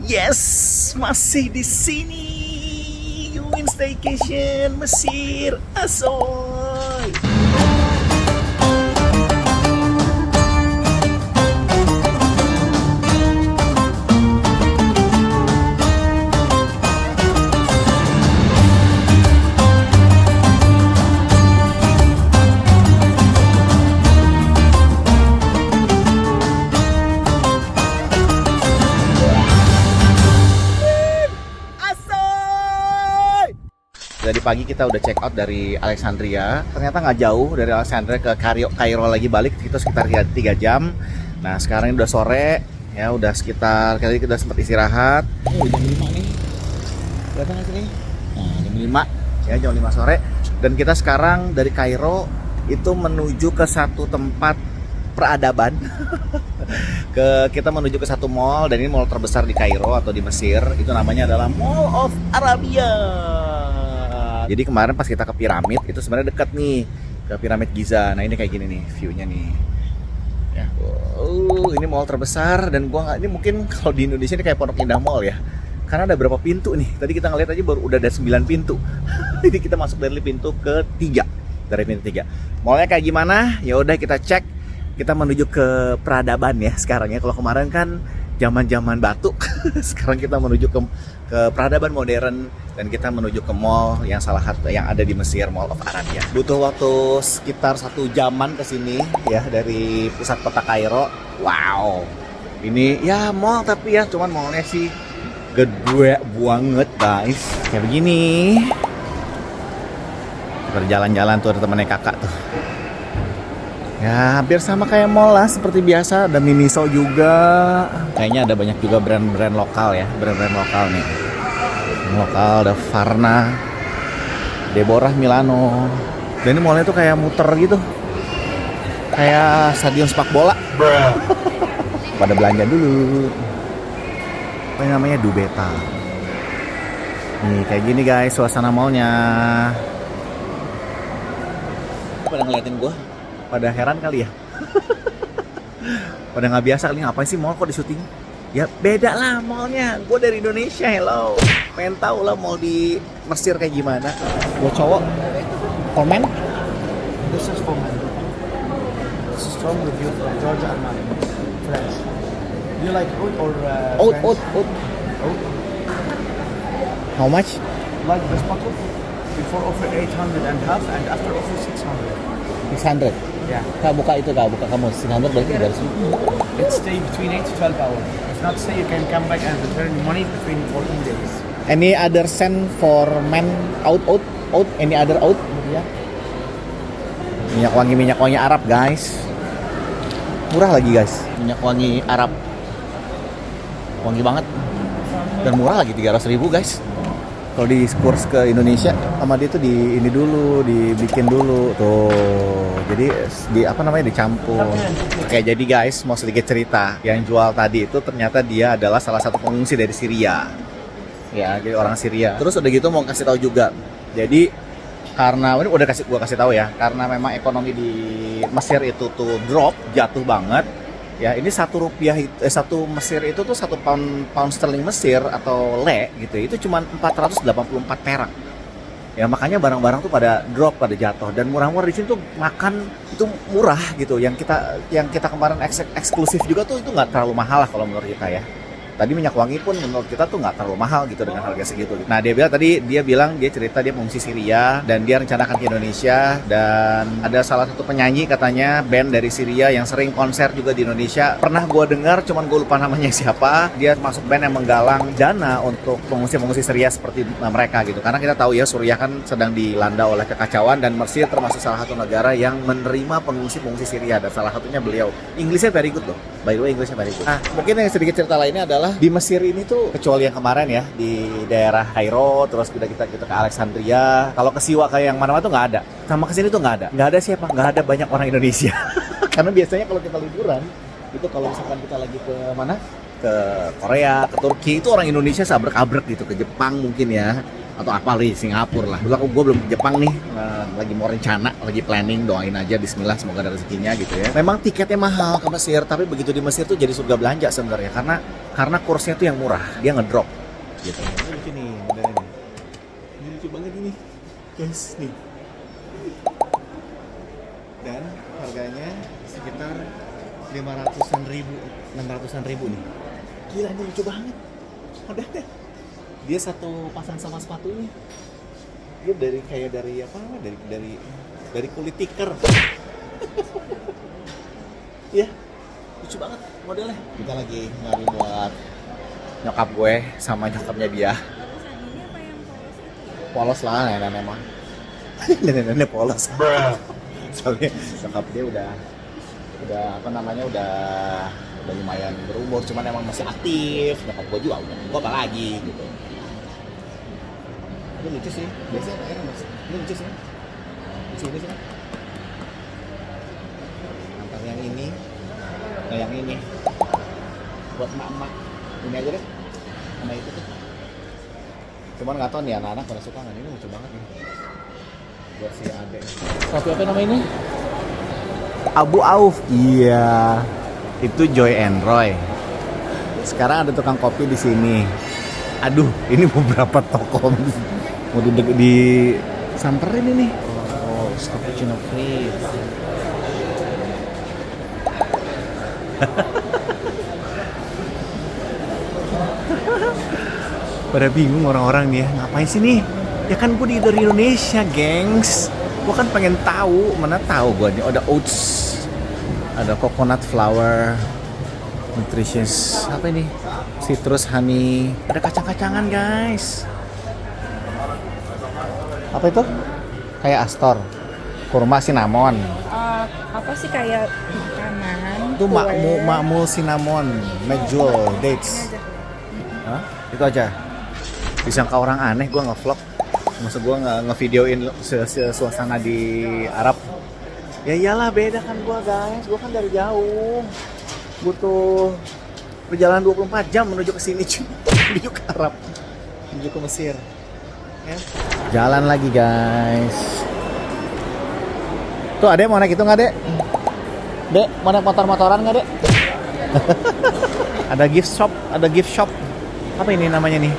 Yes, masih di sini. Win Staycation Mesir Asoy. Tadi pagi kita udah check out dari Alexandria. Ternyata nggak jauh dari Alexandria ke Kairo lagi balik itu sekitar 3 jam. Nah sekarang ini udah sore, ya udah sekitar kali kita sempat istirahat. Jam 5 nih, kelihatan nggak sih? Nah jam 5, ya jam 5 sore. Dan kita sekarang dari Kairo itu menuju ke satu tempat peradaban. Kita menuju ke satu mall, dan ini mall terbesar di Kairo atau di Mesir. Itu namanya adalah Mall of Arabia. Jadi kemarin pas kita ke piramid itu sebenarnya dekat nih ke piramid Giza. Nah ini kayak gini nih view-nya nih. Ya. Ini mall terbesar, dan gua nggak, ini mungkin kalau di Indonesia ini kayak Pondok Indah Mall ya. Karena ada berapa pintu nih? Tadi kita ngeliat aja baru udah ada 9 pintu. Jadi kita masuk dari pintu ketiga, dari pintu 3. Mallnya kayak gimana? Ya udah kita cek. Kita menuju ke peradaban ya sekarang ya. Kalau kemarin kan zaman-zaman batu, sekarang kita menuju ke peradaban modern, dan kita menuju ke mall yang salah satu yang ada di Mesir, Mall of Arabia. Butuh waktu sekitar 1 jaman ke sini ya dari pusat kota Kairo. Wow, ini ya mall, tapi ya cuman mallnya sih gede banget guys. Kayak begini. Berjalan-jalan tuh ada temennya kakak tuh. Ya hampir sama kayak mall lah seperti biasa. Ada Miniso juga. Kayaknya ada banyak juga brand-brand lokal ya. Brand-brand lokal nih. Lokal ada Farna, Deborah Milano. Dan ini mallnya tuh kayak muter gitu. Kayak stadion sepak bola. Pada belanja dulu. Apa yang namanya Dubeta. Nih kayak gini guys suasana mallnya. Pada ngeliatin gua, pada heran kali ya. Pada nggak biasa kali, ngapain sih mall kok di syuting? Ya beda lah mallnya, gue dari Indonesia, hello. Pengen tahu lah mall di Mesir kayak gimana. Gue cowok, for men? This is for men. This is strong review from Georgia Armani, French. Do you like oud or Oud. Oud? How much? Like this bottle? Before offer 800 and half, and after offer 600. 600. Yeah. Kak buka itu, kak buka kamu 600 berarti 300. It stay between 8 to 12 hours. If not stay, you can come back and return money between 14 days. Any other scent for men? Oud? Any other oud? Yeah. Minyak wangi Arab guys. Murah lagi guys. Minyak wangi Arab. Wangi banget. Dan murah lagi 300.000 guys. Kalau di kurs ke Indonesia sama dia tuh di ini dulu, dibikin dulu tuh. Jadi dicampur. Oke, jadi guys mau sedikit cerita. Yang jual tadi itu ternyata dia adalah salah satu pengungsi dari Syria. Ya, jadi orang Syria. Terus udah gitu mau kasih tahu juga. Jadi karena ini udah gua kasih tahu ya, karena memang ekonomi di Mesir itu tuh drop, jatuh banget. Ya, ini satu Mesir itu tuh 1 pound sterling Mesir atau le gitu. Itu cuma 484 perak. Ya makanya barang-barang tuh pada drop, pada jatuh, dan murah-murah di sini tuh makan itu murah gitu. Yang kita kemarin eksklusif juga tuh itu nggak terlalu mahal lah kalau menurut kita ya. Tadi minyak wangi pun menurut kita tuh nggak terlalu mahal gitu dengan harga segitu. Nah dia cerita dia pengungsi Syria dan dia rencanakan ke Indonesia, dan ada salah satu penyanyi katanya band dari Syria yang sering konser juga di Indonesia. Pernah gue dengar, cuman gue lupa namanya siapa. Dia masuk band yang menggalang dana untuk pengungsi Syria seperti mereka gitu. Karena kita tahu ya Suriah kan sedang dilanda oleh kekacauan, dan Mesir termasuk salah satu negara yang menerima pengungsi Syria, dan salah satunya beliau. Inggrisnya very good loh. By the way Inggrisnya very good. Nah mungkin yang sedikit cerita lainnya adalah di Mesir ini tuh, kecuali yang kemarin ya di daerah Kairo, terus kita ke Alexandria, kalau ke Siwa kayak yang mana-mana tuh nggak ada. Sama kesini tuh nggak ada siapa, nggak ada banyak orang Indonesia. Karena biasanya kalau kita liburan itu, kalau misalkan kita lagi ke mana, ke Korea, ke Turki, itu orang Indonesia sabrek-abrek gitu, ke Jepang mungkin ya. atau apa di Singapura lah. Dulu aku gue belum ke Jepang nih, lagi mau rencana, lagi planning, doain aja Bismillah semoga ada rezekinya gitu ya. Memang tiketnya mahal ke Mesir, tapi begitu di Mesir tuh jadi surga belanja sebenarnya karena kursnya tuh yang murah, dia ngedrop gitu. Ini lucu nih modelnya nih. Ini lucu banget ini, guys nih. Dan harganya sekitar 500-an ribu, 600-an ribu nih. Gila ini lucu banget modelnya. Dia satu pasang sama sepatunya. Dia dari apa? Dari kulit tikar. Ya, lucu banget modelnya. Kita lagi nyari buat nyokap gue sama nyokapnya dia. Polos lah nenek-nenek mah. Nenek-nenek polos. Soalnya nyokap dia udah apa namanya udah lumayan berumur, cuman emang masih aktif. Nyokap gue juga udah gue apa lagi gitu. Ini lucu sih, biasanya kayaknya mas. Ini lucu sih, lucu sih. Antara yang ini, nah yang ini buat emak-emak. Ini aja deh, sama itu tuh. Cuman nggak tahu nih anak-anak pada suka nggak, ini lucu banget nih. Buat si adek. Kopi apa nama ini? Abu Auf. Iya, itu Joy and Roy. Sekarang ada tukang kopi di sini. Aduh, ini beberapa toko mau di samperin ini. Oh, cappuccino cream. Pada bingung orang-orang nih ya, ngapain sih nih? Ya kan gue dari Indonesia, gengs. Gue kan pengen tahu, mana tahu gue nih ada oats, ada coconut flour, nutritious, apa ini? Citrus honey, ada kacang-kacangan, guys. Apa itu? Kayak astor, kurma cinnamon. Apa sih kayak makanan? Itu makmul cinnamon, medjool, dates. Hah? Itu aja. Disangka orang aneh, gue nge-vlog. Maksud gue nge-videoin suasana di Arab. Ya iyalah, beda kan gue, guys. Gue kan dari jauh. Butuh perjalanan 24 jam menuju ke sini, cuy. Menuju ke Arab. Menuju ke Mesir. Ya. Jalan lagi, guys. Tuh, adek mau naik itu nggak, dek? Dek, mau naik motor-motoran nggak, dek? Ada gift shop. Apa ini namanya nih?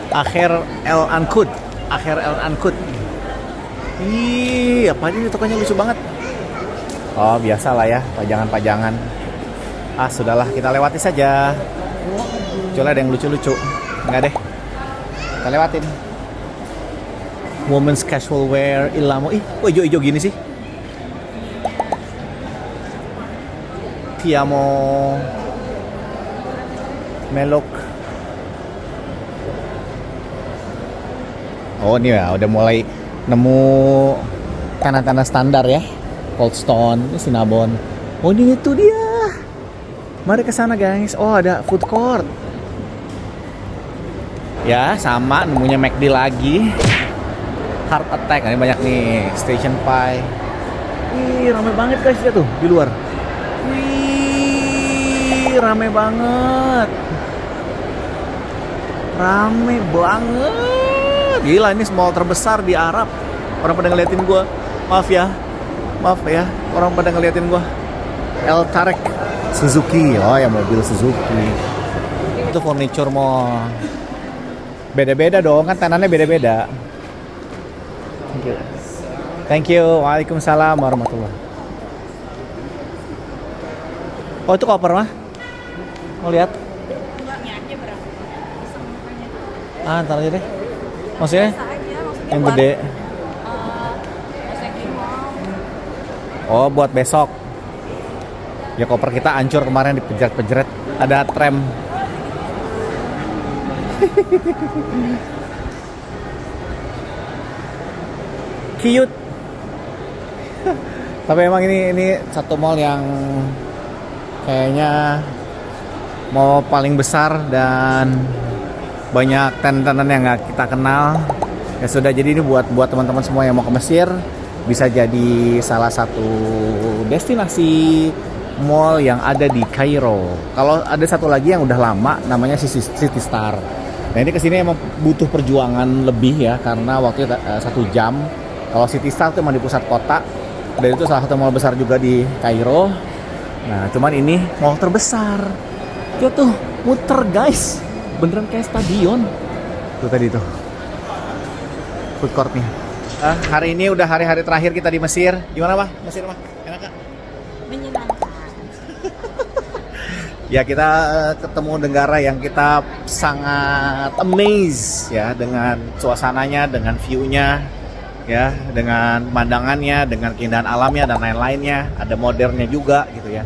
Akhir El Ankut. Ih, apa ini tokonya lucu banget. Oh, biasa lah ya, pajangan-pajangan. Ah, sudahlah, kita lewati saja. Coba ada yang lucu-lucu. Enggak deh. Kita lewatin. Women's casual wear Ilamo. Ih, kok ijo-ijo gini sih? Tiamo Melok. Oh, ini ya udah mulai nemu tanah-tanah standar ya. Cold Stone, ini Cinnabon. Oh, ini itu dia. Mari ke sana, guys. Oh, ada food court. Ya, sama nemunya McD lagi. Heart Attack, ini banyak nih. Station Pie. Ih, rame banget guys, lihat tuh di luar. Wih, rame banget. Gila, ini mall terbesar di Arab. Orang pada ngeliatin gua. Maaf ya, orang pada ngeliatin gua. El Tarek Suzuki. Oh ya, mobil Suzuki. Itu furniture mall. Beda-beda dong, kan tanahnya beda-beda. Thank you. Waalaikumsalam warahmatullahi. Oh, itu koper mah? Mau lihat? Ntar aja deh. Maksudnya? Yang gede. Oh, buat besok. Ya koper kita hancur kemarin dipejet-pejet. Ada tram. Cute. Tapi emang ini satu mall yang kayaknya mall paling besar dan banyak tenan-tenan yang nggak kita kenal. Ya sudah, jadi ini buat teman-teman semua yang mau ke Mesir bisa jadi salah satu destinasi mall yang ada di Kairo. Kalau ada satu lagi yang udah lama namanya City Star. Nah ini kesini emang butuh perjuangan lebih ya karena waktunya 1 jam. Kalau City Star itu emang di pusat kota dan itu salah satu mall besar juga di Kairo. Nah cuman ini mall terbesar. Dia tuh muter guys, beneran kayak stadion. Tuh tadi tuh food courtnya. Hari ini udah hari-hari terakhir kita di Mesir. Gimana mah Mesir mah? Enak gak? Menyenangkan. Ya kita ketemu negara yang kita sangat amazed ya dengan suasananya, dengan view-nya, ya, dengan pemandangannya, dengan keindahan alamnya dan lain-lainnya. Ada modernnya juga gitu ya.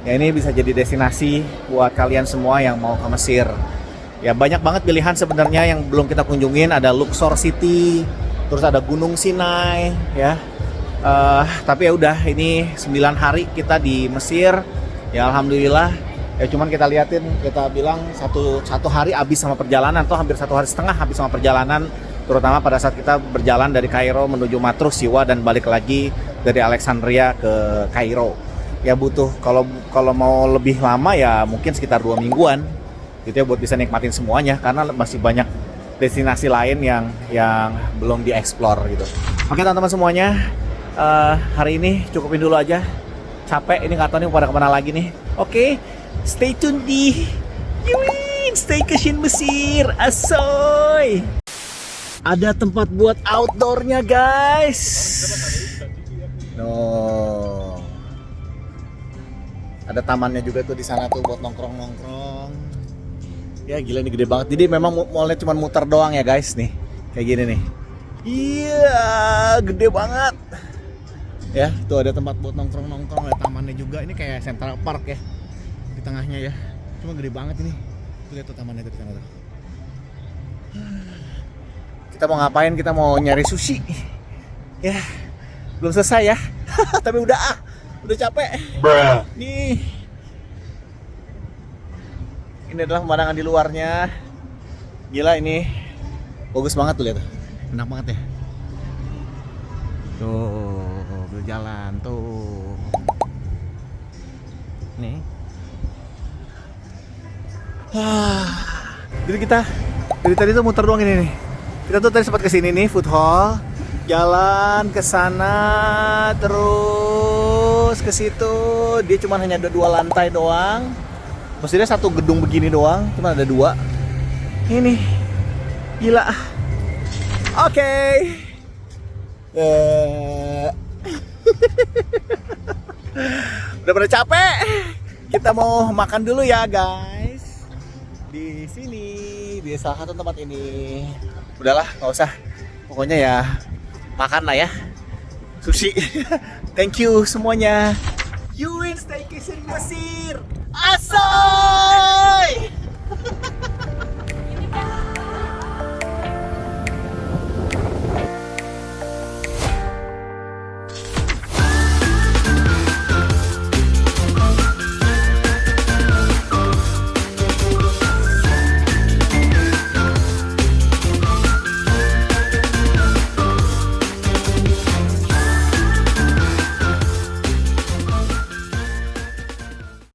Ya ini bisa jadi destinasi buat kalian semua yang mau ke Mesir. Ya banyak banget pilihan sebenarnya yang belum kita kunjungin. Ada Luxor City, terus ada Gunung Sinai, ya. Tapi ya udah ini 9 hari kita di Mesir. Ya alhamdulillah. Ya cuman kita liatin, kita bilang satu hari habis sama perjalanan atau hampir 1,5 hari habis sama perjalanan, terutama pada saat kita berjalan dari Kairo menuju Matrus, Siwa dan balik lagi dari Alexandria ke Kairo. Ya butuh kalau mau lebih lama ya mungkin sekitar 2 mingguan gitu ya buat bisa nikmatin semuanya karena masih banyak destinasi lain yang belum dieksplor gitu. Oke teman-teman semuanya, hari ini cukupin dulu aja. Capek ini nggak tahu nih pada kemana lagi nih. Oke. Stay tune di Yuin Staycation Mesir. Asoy. Ada tempat buat outdoornya guys. No. Ada tamannya juga tuh di sana tuh buat nongkrong-nongkrong. Ya gila ini gede banget. Jadi memang mallnya cuma muter doang ya guys nih. Kayak gini nih. Iya, gede banget. Ya, tuh ada tempat buat nongkrong-nongkrong. Ada tamannya juga. Ini kayak Central Park ya. Di tengahnya ya, cuma gede banget ini. Tuh lihat tuh tamannya tuh di sana tuh. Kita mau ngapain? Kita mau nyari sushi. Ya, belum selesai ya. Tapi udah capek. Nih, ini adalah pemandangan di luarnya. Gila ini, bagus banget tuh lihat. Enak banget ya. Tuh, berjalan tuh. Nih. Jadi kita dari tadi tuh muter doang ini nih. Kita tuh tadi sempat kesini nih food hall, jalan ke sana terus ke situ. Dia cuma hanya ada 2 lantai doang. Maksudnya satu gedung begini doang, cuma ada 2. Ini gila. Oke. Udah pada capek. Kita mau makan dulu ya guys. Di sini, di salah satu tempat ini. Udahlah, nggak usah. Pokoknya ya makan lah ya. Sushi. Thank you semuanya. Yuin Staycation Mesir. Asoy!